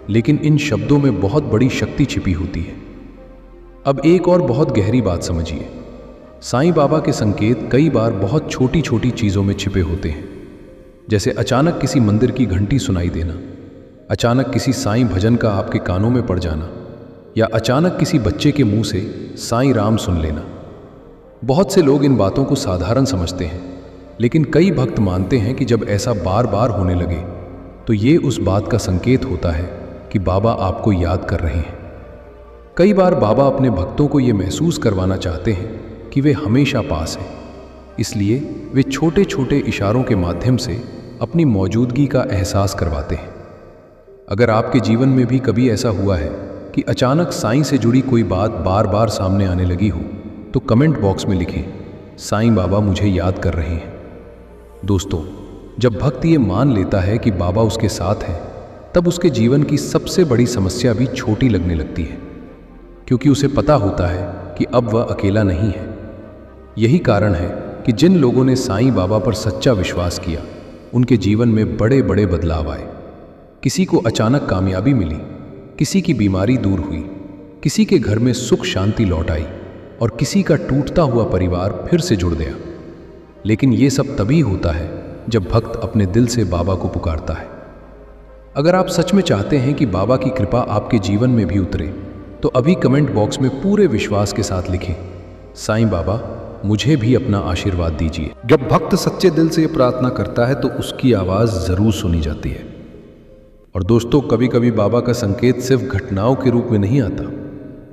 लेकिन इन शब्दों में बहुत बड़ी शक्ति छिपी होती है। अब एक और बहुत गहरी बात समझिए, साईं बाबा के संकेत कई बार बहुत छोटी छोटी चीज़ों में छिपे होते हैं। जैसे अचानक किसी मंदिर की घंटी सुनाई देना, अचानक किसी साईं भजन का आपके कानों में पड़ जाना, या अचानक किसी बच्चे के मुंह से साईं राम सुन लेना। बहुत से लोग इन बातों को साधारण समझते हैं, लेकिन कई भक्त मानते हैं कि जब ऐसा बार बार होने लगे तो ये उस बात का संकेत होता है कि बाबा आपको याद कर रहे हैं। कई बार बाबा अपने भक्तों को ये महसूस करवाना चाहते हैं कि वे हमेशा पास हैं, इसलिए वे छोटे छोटे इशारों के माध्यम से अपनी मौजूदगी का एहसास करवाते हैं। अगर आपके जीवन में भी कभी ऐसा हुआ है कि अचानक साईं से जुड़ी कोई बात बार बार सामने आने लगी हो, तो कमेंट बॉक्स में लिखें साईं बाबा मुझे याद कर रहे हैं। दोस्तों, जब भक्त ये मान लेता है कि बाबा उसके साथ है, तब उसके जीवन की सबसे बड़ी समस्या भी छोटी लगने लगती है, क्योंकि उसे पता होता है कि अब वह अकेला नहीं है। यही कारण है कि जिन लोगों ने साईं बाबा पर सच्चा विश्वास किया उनके जीवन में बड़े बड़े बदलाव आए। किसी को अचानक कामयाबी मिली, किसी की बीमारी दूर हुई, किसी के घर में सुख शांति लौट आई और किसी का टूटता हुआ परिवार फिर से जुड़ गया। लेकिन ये सब तभी होता है जब भक्त अपने दिल से बाबा को पुकारता है। अगर आप सच में चाहते हैं कि बाबा की कृपा आपके जीवन में भी उतरे तो अभी कमेंट बॉक्स में पूरे विश्वास के साथ लिखें, साईं बाबा मुझे भी अपना आशीर्वाद दीजिए। जब भक्त सच्चे दिल से प्रार्थना करता है तो उसकी आवाज़ ज़रूर सुनी जाती है। और दोस्तों, कभी कभी बाबा का संकेत सिर्फ घटनाओं के रूप में नहीं आता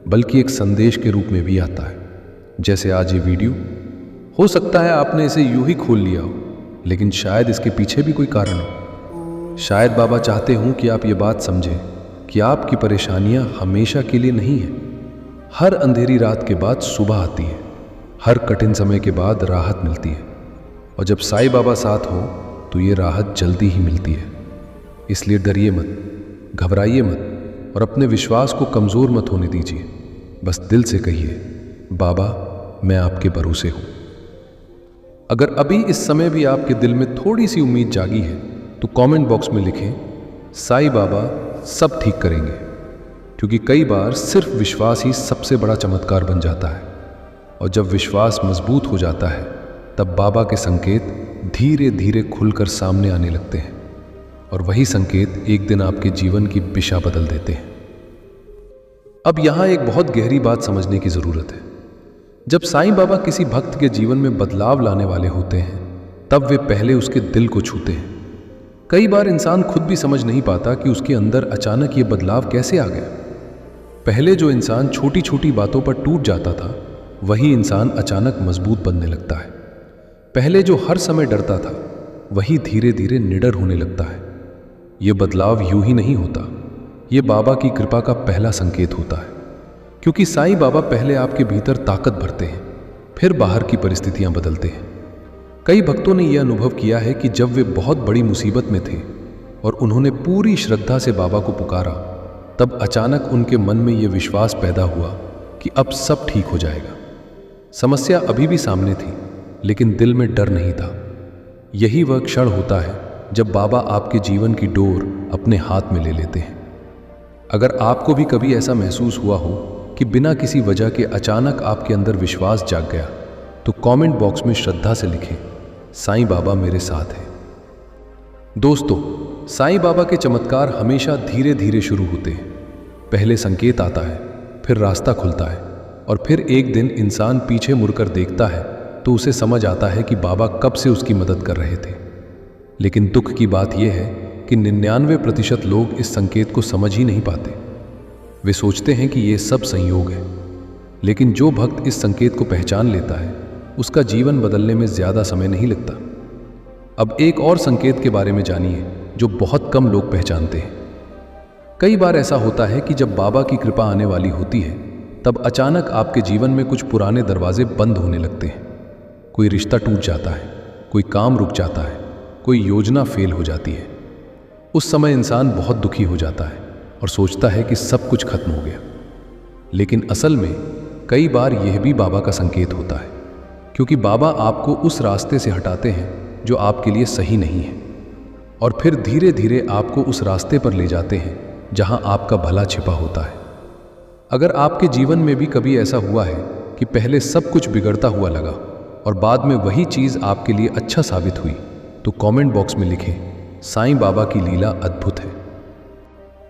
बल्कि एक संदेश के रूप में भी आता है। जैसे आज ये वीडियो, हो सकता है आपने इसे यूं ही खोल लिया हो, लेकिन शायद इसके पीछे भी कोई कारण हो। शायद बाबा चाहते हों कि आप ये बात समझें कि आपकी परेशानियां हमेशा के लिए नहीं हैं। हर अंधेरी रात के बाद सुबह आती है, हर कठिन समय के बाद राहत मिलती है, और जब साईं बाबा साथ हो तो ये राहत जल्दी ही मिलती है। इसलिए डरिए मत, घबराइए मत और अपने विश्वास को कमज़ोर मत होने दीजिए। बस दिल से कहिए, बाबा मैं आपके भरोसे हूँ। अगर अभी इस समय भी आपके दिल में थोड़ी सी उम्मीद जागी है तो कमेंट बॉक्स में लिखें, साईं बाबा सब ठीक करेंगे। क्योंकि कई बार सिर्फ विश्वास ही सबसे बड़ा चमत्कार बन जाता है, और जब विश्वास मजबूत हो जाता है तब बाबा के संकेत धीरे धीरे खुलकर सामने आने लगते हैं, और वही संकेत एक दिन आपके जीवन की दिशा बदल देते हैं। अब यहाँ एक बहुत गहरी बात समझने की ज़रूरत है। जब साईं बाबा किसी भक्त के जीवन में बदलाव लाने वाले होते हैं तब वे पहले उसके दिल को छूते हैं। कई बार इंसान खुद भी समझ नहीं पाता कि उसके अंदर अचानक ये बदलाव कैसे आ गया। पहले जो इंसान छोटी छोटी बातों पर टूट जाता था वही इंसान अचानक मजबूत बनने लगता है। पहले जो हर समय डरता था वही धीरे धीरे निडर होने लगता है। ये बदलाव यूं ही नहीं होता, ये बाबा की कृपा का पहला संकेत होता है। क्योंकि साईं बाबा पहले आपके भीतर ताकत भरते हैं, फिर बाहर की परिस्थितियां बदलते हैं। कई भक्तों ने यह अनुभव किया है कि जब वे बहुत बड़ी मुसीबत में थे और उन्होंने पूरी श्रद्धा से बाबा को पुकारा, तब अचानक उनके मन में यह विश्वास पैदा हुआ कि अब सब ठीक हो जाएगा। समस्या अभी भी सामने थी, लेकिन दिल में डर नहीं था। यही वह क्षण होता है जब बाबा आपके जीवन की डोर अपने हाथ में ले लेते हैं। अगर आपको भी कभी ऐसा महसूस हुआ हो कि बिना किसी वजह के अचानक आपके अंदर विश्वास जाग गया, तो कमेंट बॉक्स में श्रद्धा से लिखें, साईं बाबा मेरे साथ हैं। दोस्तों, साईं बाबा के चमत्कार हमेशा धीरे धीरे शुरू होते हैं। पहले संकेत आता है, फिर रास्ता खुलता है, और फिर एक दिन इंसान पीछे मुड़कर देखता है तो उसे समझ आता है कि बाबा कब से उसकी मदद कर रहे थे। लेकिन दुख की बात यह है कि 99% लोग इस संकेत को समझ ही नहीं पाते। वे सोचते हैं कि ये सब संयोग है। लेकिन जो भक्त इस संकेत को पहचान लेता है उसका जीवन बदलने में ज़्यादा समय नहीं लगता। अब एक और संकेत के बारे में जानिए जो बहुत कम लोग पहचानते हैं। कई बार ऐसा होता है कि जब बाबा की कृपा आने वाली होती है तब अचानक आपके जीवन में कुछ पुराने दरवाजे बंद होने लगते हैं। कोई रिश्ता टूट जाता है, कोई काम रुक जाता है, कोई योजना फेल हो जाती है। उस समय इंसान बहुत दुखी हो जाता है और सोचता है कि सब कुछ खत्म हो गया। लेकिन असल में कई बार यह भी बाबा का संकेत होता है, क्योंकि बाबा आपको उस रास्ते से हटाते हैं जो आपके लिए सही नहीं है, और फिर धीरे धीरे आपको उस रास्ते पर ले जाते हैं जहां आपका भला छिपा होता है। अगर आपके जीवन में भी कभी ऐसा हुआ है कि पहले सब कुछ बिगड़ता हुआ लगा और बाद में वही चीज़ आपके लिए अच्छा साबित हुई, तो कमेंट बॉक्स में लिखें, साईं बाबा की लीला अद्भुत है।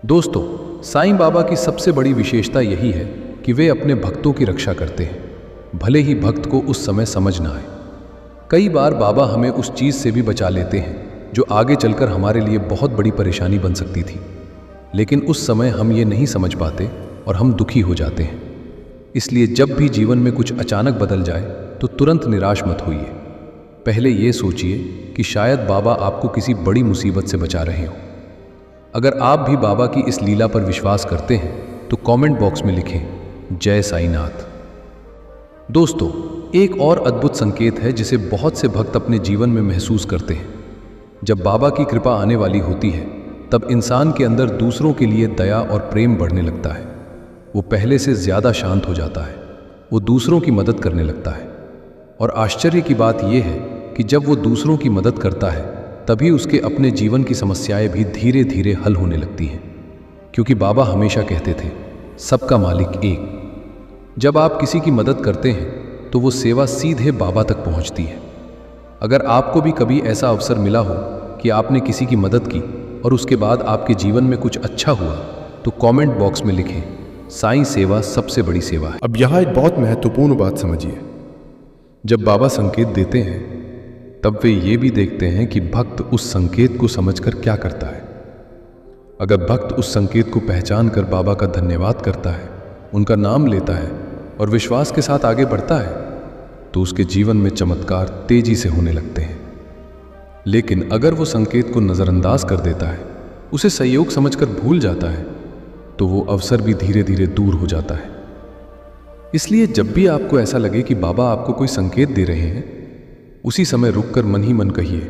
दोस्तों, साईं बाबा की सबसे बड़ी विशेषता यही है कि वे अपने भक्तों की रक्षा करते हैं, भले ही भक्त को उस समय समझ ना आए। कई बार बाबा हमें उस चीज़ से भी बचा लेते हैं जो आगे चलकर हमारे लिए बहुत बड़ी परेशानी बन सकती थी, लेकिन उस समय हम ये नहीं समझ पाते और हम दुखी हो जाते हैं। इसलिए जब भी जीवन में कुछ अचानक बदल जाए तो तुरंत निराश मत होइए। पहले ये सोचिए कि शायद बाबा आपको किसी बड़ी मुसीबत से बचा रहे हों। अगर आप भी बाबा की इस लीला पर विश्वास करते हैं तो कमेंट बॉक्स में लिखें, जय साईनाथ। दोस्तों, एक और अद्भुत संकेत है जिसे बहुत से भक्त अपने जीवन में महसूस करते हैं। जब बाबा की कृपा आने वाली होती है तब इंसान के अंदर दूसरों के लिए दया और प्रेम बढ़ने लगता है। वो पहले से ज़्यादा शांत हो जाता है, वो दूसरों की मदद करने लगता है। और आश्चर्य की बात यह है कि जब वो दूसरों की मदद करता है तभी उसके अपने जीवन की समस्याएं भी धीरे धीरे हल होने लगती हैं, क्योंकि बाबा हमेशा कहते थे सबका मालिक एक। जब आप किसी की मदद करते हैं तो वो सेवा सीधे बाबा तक पहुंचती है। अगर आपको भी कभी ऐसा अवसर मिला हो कि आपने किसी की मदद की और उसके बाद आपके जीवन में कुछ अच्छा हुआ, तो कमेंट बॉक्स में लिखें साईं सेवा सबसे बड़ी सेवा है। अब यहाँ एक बहुत महत्वपूर्ण बात समझिए। जब बाबा संकेत देते हैं तब वे ये भी देखते हैं कि भक्त उस संकेत को समझकर क्या करता है। अगर भक्त उस संकेत को पहचान कर बाबा का धन्यवाद करता है, उनका नाम लेता है और विश्वास के साथ आगे बढ़ता है, तो उसके जीवन में चमत्कार तेजी से होने लगते हैं। लेकिन अगर वो संकेत को नज़रअंदाज कर देता है, उसे सहयोग समझकर भूल जाता है, तो वो अवसर भी धीरे धीरे दूर हो जाता है। इसलिए जब भी आपको ऐसा लगे कि बाबा आपको कोई संकेत दे रहे हैं, उसी समय रुककर मन ही मन कहिए,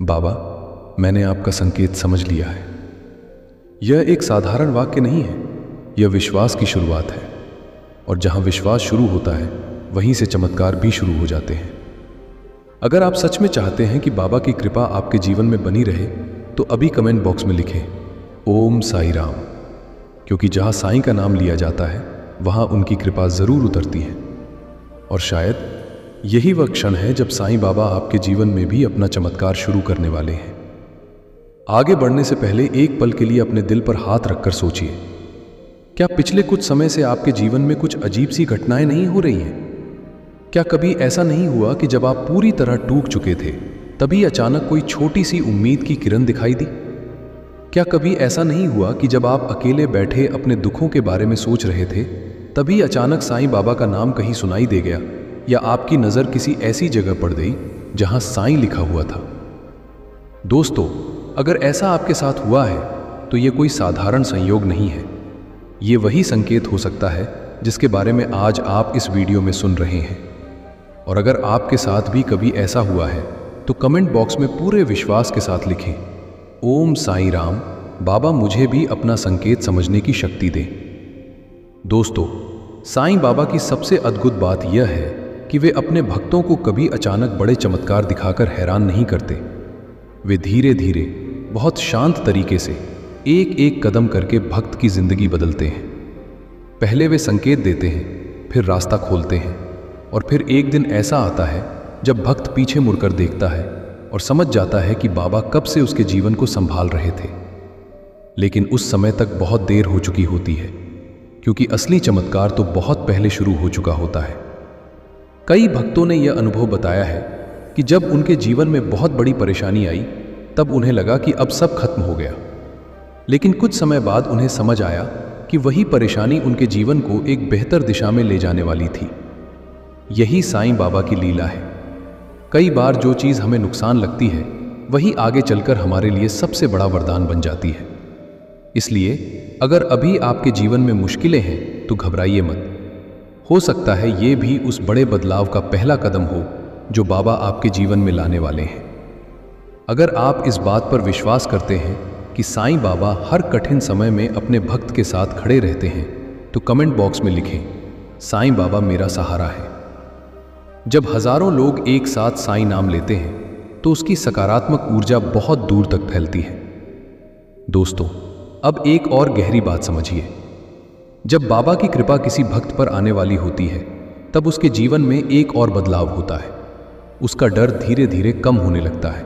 बाबा मैंने आपका संकेत समझ लिया है। यह एक साधारण वाक्य नहीं है, यह विश्वास की शुरुआत है। और जहां विश्वास शुरू होता है वहीं से चमत्कार भी शुरू हो जाते हैं। अगर आप सच में चाहते हैं कि बाबा की कृपा आपके जीवन में बनी रहे, तो अभी कमेंट बॉक्स में लिखें ओम साई राम, क्योंकि जहां साईं का नाम लिया जाता है वहां उनकी कृपा जरूर उतरती है। और शायद यही वह क्षण है जब साईं बाबा आपके जीवन में भी अपना चमत्कार शुरू करने वाले हैं। आगे बढ़ने से पहले एक पल के लिए अपने दिल पर हाथ रखकर सोचिए, क्या पिछले कुछ समय से आपके जीवन में कुछ अजीब सी घटनाएं नहीं हो रही हैं? क्या कभी ऐसा नहीं हुआ कि जब आप पूरी तरह टूट चुके थे तभी अचानक कोई छोटी सी उम्मीद की किरण दिखाई दी? क्या कभी ऐसा नहीं हुआ कि जब आप अकेले बैठे अपने दुखों के बारे में सोच रहे थे तभी अचानक साईं बाबा का नाम कहीं सुनाई दे गया, या आपकी नज़र किसी ऐसी जगह पड़ गई जहां साईं लिखा हुआ था? दोस्तों, अगर ऐसा आपके साथ हुआ है तो ये कोई साधारण संयोग नहीं है। ये वही संकेत हो सकता है जिसके बारे में आज आप इस वीडियो में सुन रहे हैं। और अगर आपके साथ भी कभी ऐसा हुआ है तो कमेंट बॉक्स में पूरे विश्वास के साथ लिखें ओम साईं राम, बाबा मुझे भी अपना संकेत समझने की शक्ति दें। दोस्तों, साईं बाबा की सबसे अद्भुत बात यह है कि वे अपने भक्तों को कभी अचानक बड़े चमत्कार दिखाकर हैरान नहीं करते। वे धीरे धीरे बहुत शांत तरीके से एक एक कदम करके भक्त की जिंदगी बदलते हैं। पहले वे संकेत देते हैं, फिर रास्ता खोलते हैं, और फिर एक दिन ऐसा आता है जब भक्त पीछे मुड़कर देखता है और समझ जाता है कि बाबा कब से उसके जीवन को संभाल रहे थे। लेकिन उस समय तक बहुत देर हो चुकी होती है, क्योंकि असली चमत्कार तो बहुत पहले शुरू हो चुका होता है। कई भक्तों ने यह अनुभव बताया है कि जब उनके जीवन में बहुत बड़ी परेशानी आई तब उन्हें लगा कि अब सब खत्म हो गया। लेकिन कुछ समय बाद उन्हें समझ आया कि वही परेशानी उनके जीवन को एक बेहतर दिशा में ले जाने वाली थी। यही साईं बाबा की लीला है। कई बार जो चीज़ हमें नुकसान लगती है वही आगे चलकर हमारे लिए सबसे बड़ा वरदान बन जाती है। इसलिए अगर अभी आपके जीवन में मुश्किलें हैं तो घबराइए मत। हो सकता है ये भी उस बड़े बदलाव का पहला कदम हो जो बाबा आपके जीवन में लाने वाले हैं। अगर आप इस बात पर विश्वास करते हैं कि साईं बाबा हर कठिन समय में अपने भक्त के साथ खड़े रहते हैं, तो कमेंट बॉक्स में लिखें साईं बाबा मेरा सहारा है। जब हजारों लोग एक साथ साईं नाम लेते हैं तो उसकी सकारात्मक ऊर्जा बहुत दूर तक फैलती है। दोस्तों, अब एक और गहरी बात समझिए। जब बाबा की कृपा किसी भक्त पर आने वाली होती है तब उसके जीवन में एक और बदलाव होता है। उसका डर धीरे धीरे कम होने लगता है।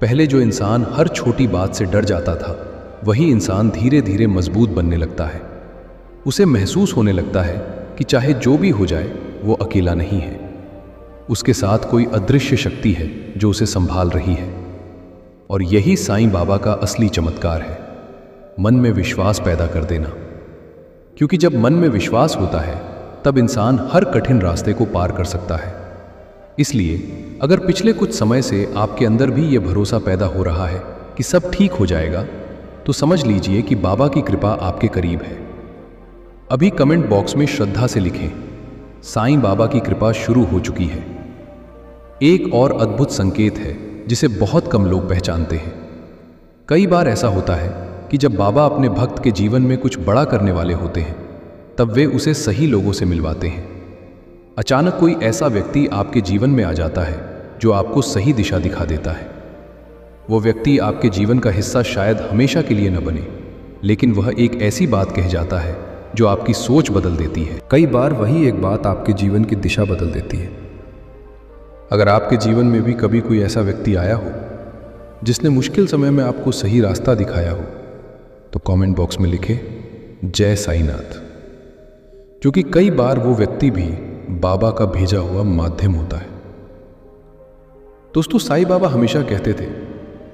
पहले जो इंसान हर छोटी बात से डर जाता था, वही इंसान धीरे धीरे मजबूत बनने लगता है। उसे महसूस होने लगता है कि चाहे जो भी हो जाए वो अकेला नहीं है। उसके साथ कोई अदृश्य शक्ति है जो उसे संभाल रही है। और यही साईं बाबा का असली चमत्कार है, मन में विश्वास पैदा कर देना। क्योंकि जब मन में विश्वास होता है तब इंसान हर कठिन रास्ते को पार कर सकता है। इसलिए अगर पिछले कुछ समय से आपके अंदर भी ये भरोसा पैदा हो रहा है कि सब ठीक हो जाएगा, तो समझ लीजिए कि बाबा की कृपा आपके करीब है। अभी कमेंट बॉक्स में श्रद्धा से लिखें साईं बाबा की कृपा शुरू हो चुकी है। एक और अद्भुत संकेत है जिसे बहुत कम लोग पहचानते हैं। कई बार ऐसा होता है कि जब बाबा अपने भक्त के जीवन में कुछ बड़ा करने वाले होते हैं तब वे उसे सही लोगों से मिलवाते हैं। अचानक कोई ऐसा व्यक्ति आपके जीवन में आ जाता है जो आपको सही दिशा दिखा देता है। वो व्यक्ति आपके जीवन का हिस्सा शायद हमेशा के लिए न बने, लेकिन वह एक ऐसी बात कह जाता है जो आपकी सोच बदल देती है। कई बार वही एक बात आपके जीवन की दिशा बदल देती है। अगर आपके जीवन में भी कभी कोई ऐसा व्यक्ति आया हो जिसने मुश्किल समय में आपको सही रास्ता दिखाया हो, तो कमेंट बॉक्स में लिखें जय साईनाथ, क्योंकि कई बार वो व्यक्ति भी बाबा का भेजा हुआ माध्यम होता है। दोस्तों, साईं बाबा हमेशा कहते थे,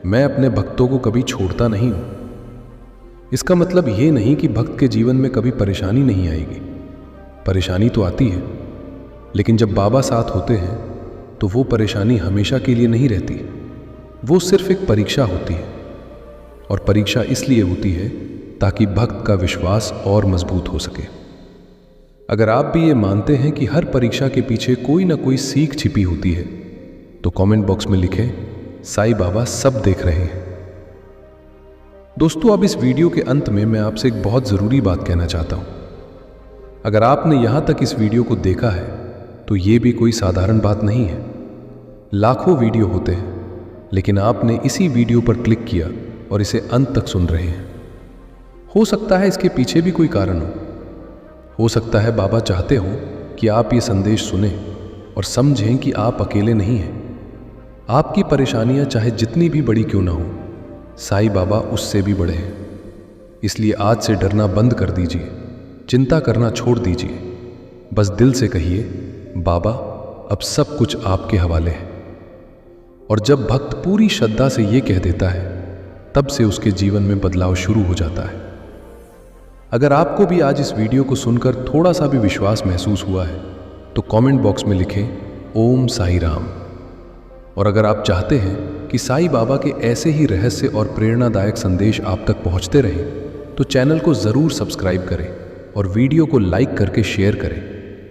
मैं अपने भक्तों को कभी छोड़ता नहीं हूं। इसका मतलब ये नहीं कि भक्त के जीवन में कभी परेशानी नहीं आएगी। परेशानी तो आती है, लेकिन जब बाबा साथ होते हैं तो वो परेशानी हमेशा के लिए नहीं रहती। वो सिर्फ एक परीक्षा होती है, और परीक्षा इसलिए होती है ताकि भक्त का विश्वास और मजबूत हो सके। अगर आप भी ये मानते हैं कि हर परीक्षा के पीछे कोई ना कोई सीख छिपी होती है, तो कमेंट बॉक्स में लिखें साईं बाबा सब देख रहे हैं। दोस्तों, अब इस वीडियो के अंत में मैं आपसे एक बहुत ज़रूरी बात कहना चाहता हूं। अगर आपने यहां तक इस वीडियो को देखा है तो ये भी कोई साधारण बात नहीं है। लाखों वीडियो होते हैं, लेकिन आपने इसी वीडियो पर क्लिक किया और इसे अंत तक सुन रहे हैं। हो सकता है इसके पीछे भी कोई कारण हो सकता है बाबा चाहते हो कि आप ये संदेश सुने और समझें कि आप अकेले नहीं हैं। आपकी परेशानियां चाहे जितनी भी बड़ी क्यों ना हो, साईं बाबा उससे भी बड़े हैं। इसलिए आज से डरना बंद कर दीजिए, चिंता करना छोड़ दीजिए। बस दिल से कहिए, बाबा अब सब कुछ आपके हवाले है। और जब भक्त पूरी श्रद्धा से ये कह देता है, तब से उसके जीवन में बदलाव शुरू हो जाता है। अगर आपको भी आज इस वीडियो को सुनकर थोड़ा सा भी विश्वास महसूस हुआ है, तो कमेंट बॉक्स में लिखें ओम साईं राम। और अगर आप चाहते हैं कि साईं बाबा के ऐसे ही रहस्य और प्रेरणादायक संदेश आप तक पहुंचते रहें, तो चैनल को ज़रूर सब्सक्राइब करें और वीडियो को लाइक करके शेयर करें,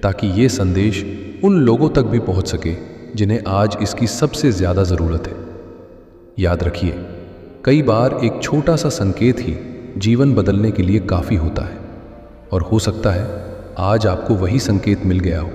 ताकि ये संदेश उन लोगों तक भी पहुंच सके जिन्हें आज इसकी सबसे ज़्यादा ज़रूरत है। याद रखिए, कई बार एक छोटा सा संकेत ही जीवन बदलने के लिए काफ़ी होता है, और हो सकता है आज आपको वही संकेत मिल गया हो।